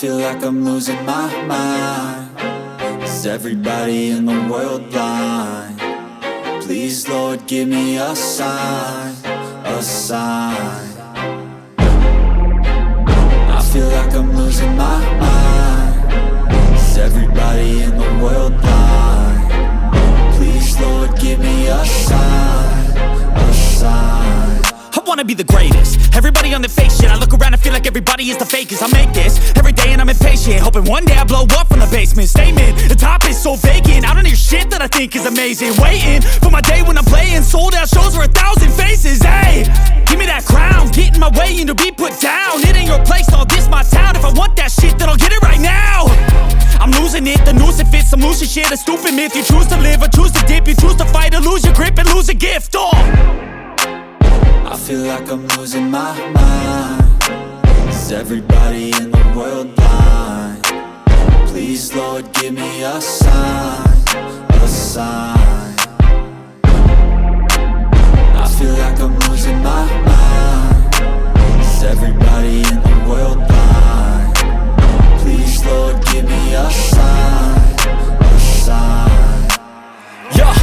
feel like I'm losing my mind. Is everybody in the world blind? Please, Lord, give me a sign, a sign. I feel like I'm losing my mind. Is everybody in the world blind? Please, Lord, give me a sign, a sign. I wanna be the greatest. Everybody on the fake shit. I look around and feel like everybody is the fakest. I make this every day and I'm impatient, hoping one day I blow up from the basement. Statement, the top is so vacant. I don't hear shit that I think is amazing. Waiting for my day when I'm playing sold out shows for 1,000 faces. Hey, give me that crown, get in my way and to be put down. It ain't your place, no, this my town. If I want that shit, then I'll get it right now. I'm losing it, the noose it fits. Some losing shit, a stupid myth. You choose to live or choose to dip. You choose to fight or lose your grip and lose a gift. I feel like I'm losing my mind. Is everybody in the world blind? Please, Lord, give me a sign, a sign. I feel like I'm losing my mind. Is everybody in the world blind? Please, Lord, give me a sign, a sign. Yeah.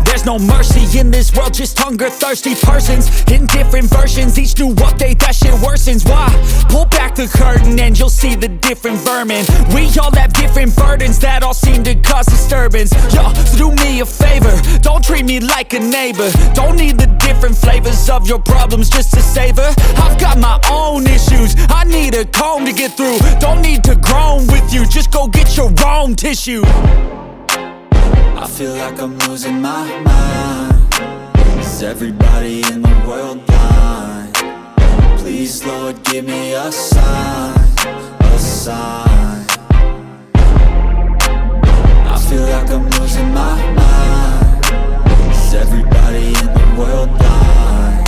There's no mercy in this world, just hunger-thirsty persons in different versions. Each new update, that shit worsens. Why? Pull back the curtain and you'll see the different vermin. We all have different burdens that all seem to cause disturbance. Yo, so do me a favor, don't treat me like a neighbor. Don't need the different flavors of your problems just to savor. I've got my own issues, I need a comb to get through. Don't need to groan with you, just go get your own tissue. I feel like I'm losing my mind. Is everybody in the world blind? Please, Lord, give me a sign, a sign. I feel like I'm losing my mind. Is everybody in the world blind?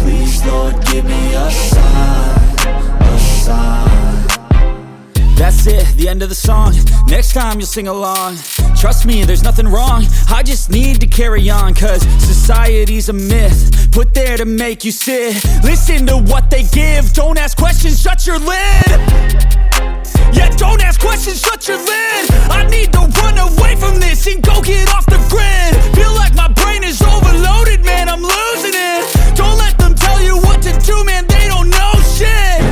Please, Lord, give me a sign, a sign. That's it, the end of the song. Next time you'll sing along. Trust me, there's nothing wrong. I just need to carry on, cause society's a myth put there to make you sit. Listen to what they give. Don't ask questions, shut your lid. Yeah, don't ask questions, shut your lid. I need to run away from this and go get off the grid. Feel like my brain is overloaded, man, I'm losing it. Don't let them tell you what to do, man, they don't know shit.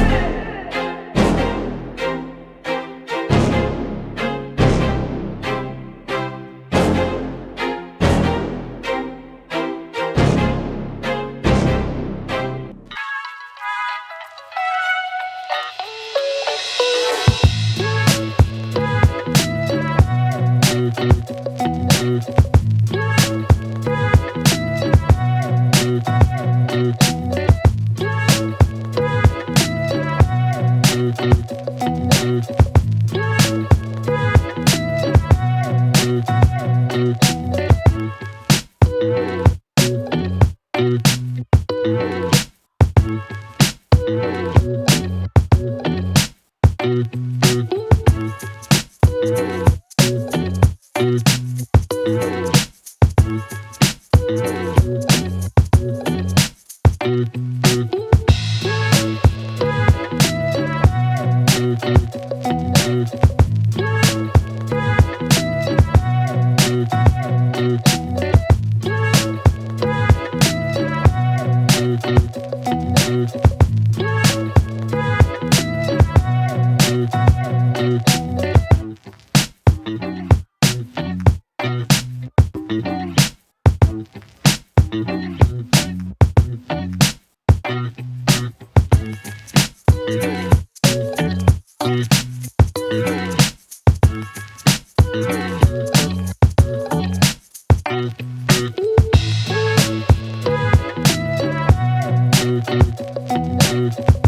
Thank you.